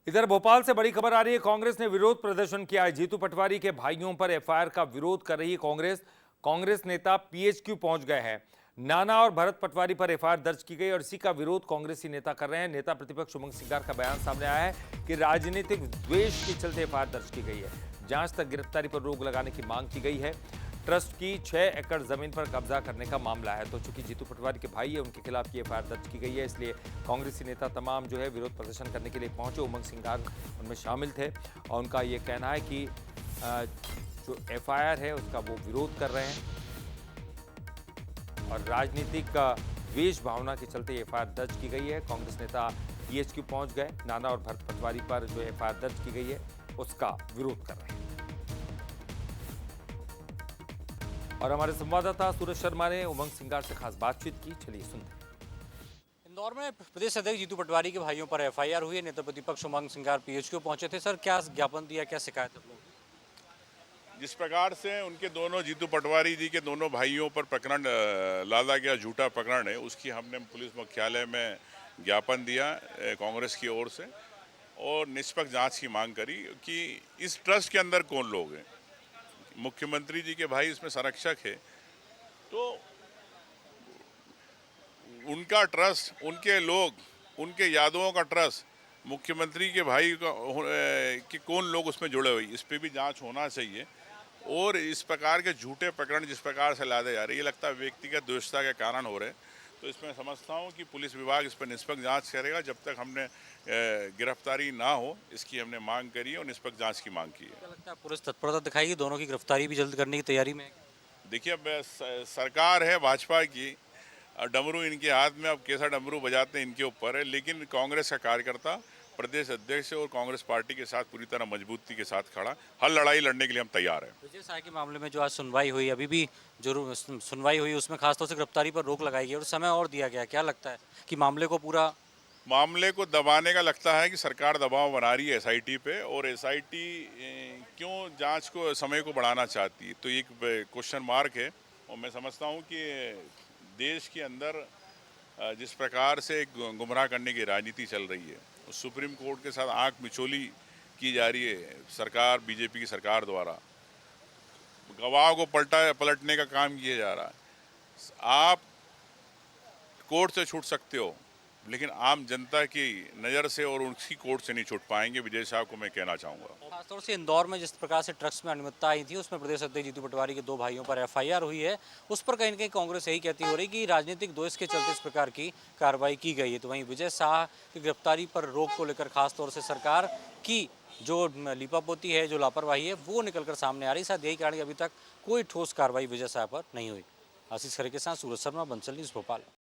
इधर भोपाल से बड़ी खबर आ रही है। कांग्रेस ने विरोध प्रदर्शन किया है। जीतू पटवारी के भाइयों पर एफआईआर का विरोध कर रही है कांग्रेस नेता पीएचक्यू पहुंच गए हैं। नाना और भरत पटवारी पर एफआईआर दर्ज की गई और इसी का विरोध कांग्रेसी नेता कर रहे हैं। नेता प्रतिपक्ष उमंग सिंगार का बयान सामने आया है कि राजनीतिक द्वेष के चलते एफआईआर दर्ज की गई है। जांच तक गिरफ्तारी पर रोक लगाने की मांग की गई है। ट्रस्ट की 6 एकड़ जमीन पर कब्जा करने का मामला है। तो चूंकि जीतू पटवारी के भाई है, उनके खिलाफ ये एफआईआर दर्ज की गई है, इसलिए कांग्रेसी नेता तमाम जो है विरोध प्रदर्शन करने के लिए पहुंचे। उमंग सिंगार उनमें शामिल थे और उनका ये कहना है कि जो एफआईआर है उसका वो विरोध कर रहे हैं और राजनीतिक द्वेष भावना के चलते एफआईआर दर्ज की गई है। कांग्रेस नेता पीएचक्यू पहुंच गए। नाना और भरत पटवारी पर जो एफआईआर दर्ज की गई है उसका विरोध कर रहे हैं। और हमारे संवाददाता सूरज शर्मा ने उमंग सिंगार से खास बातचीत की, चलिए सुनते हैं। इंदौर में प्रदेश अध्यक्ष जीतू पटवारी के भाइयों पर एफआईआर हुई है। नेता प्रतिपक्ष उमंग सिंगार पीएचक्यू पहुंचे थे। सर, क्या ज्ञापन दिया, क्या शिकायत है? जिस प्रकार से उनके दोनों जीतू पटवारी जी के दोनों भाइयों पर प्रकरण लादा गया, झूठा प्रकरण है, उसकी हमने पुलिस मुख्यालय में ज्ञापन दिया कांग्रेस की ओर से और निष्पक्ष जांच की मांग करी कि इस ट्रस्ट के अंदर कौन लोग हैं। मुख्यमंत्री जी के भाई इसमें संरक्षक है, तो उनका ट्रस्ट, उनके लोग, उनके यादवों का ट्रस्ट, मुख्यमंत्री के भाई का कि कौन लोग उसमें जुड़े हुए, इस पर भी जांच होना चाहिए। और इस प्रकार के झूठे प्रकरण जिस प्रकार से लादे जा रहे, ये लगता है व्यक्तिगत द्वेषता के कारण हो रहे हैं। तो इसमें समझता हूँ कि पुलिस विभाग इस पर निष्पक्ष जांच करेगा। जब तक हमने गिरफ्तारी ना हो, इसकी हमने मांग करी है और निष्पक्ष जांच की मांग की है। क्या लगता है पुलिस तत्परता दिखाएगी? दोनों की गिरफ्तारी भी जल्द करने की तैयारी में है? देखिए, अब सरकार है भाजपा की, डमरू इनके हाथ में, अब कैसा डमरू बजाते हैं इनके ऊपर है। लेकिन कांग्रेस का कार्यकर्ता प्रदेश अध्यक्ष और कांग्रेस पार्टी के साथ पूरी तरह मजबूती के साथ खड़ा, हर लड़ाई लड़ने के लिए हम तैयार हैं। विजय शाह के मामले में जो आज सुनवाई हुई, अभी भी जो सुनवाई हुई उसमें खासतौर से गिरफ्तारी पर रोक लगाई गई और समय और दिया गया, क्या लगता है कि मामले को दबाने का लगता है कि सरकार दबाव बना रही है एसआईटी पे, और एसआईटी क्यों जांच को, समय को बढ़ाना चाहती है, तो एक क्वेश्चन मार्क है। और मैं समझता हूं कि देश के अंदर जिस प्रकार से गुमराह करने की राजनीति चल रही है, सुप्रीम कोर्ट के साथ आंख मिचोली की जा रही है सरकार, बीजेपी की सरकार द्वारा, गवाह को पलटने का काम किया जा रहा है। आप कोर्ट से छूट सकते हो, लेकिन आम जनता की नज़र से और उनकी कोर्ट से नहीं छूट पाएंगे। विजय साहब को मैं कहना चाहूँगा। खासतौर से इंदौर में जिस प्रकार से ट्रक्स में अनियमितता आई थी, उसमें प्रदेश अध्यक्ष जीतू पटवारी के 2 भाइयों पर एफआईआर हुई है। उस पर कहीं न कहीं कांग्रेस यही कहती हो रही कि राजनीतिक द्वेष के चलते इस प्रकार की कार्रवाई की गई है। तो वहीं विजय शाह की गिरफ्तारी पर रोक को लेकर खासतौर से सरकार की जो लीपापोती है, जो लापरवाही है, वो निकलकर सामने आ रही। शायद यही कारण अभी तक कोई ठोस कार्रवाई विजय शाह पर नहीं हुई। आशीष खरे के साथ सूरज शर्मा, बंसल न्यूज़, भोपाल।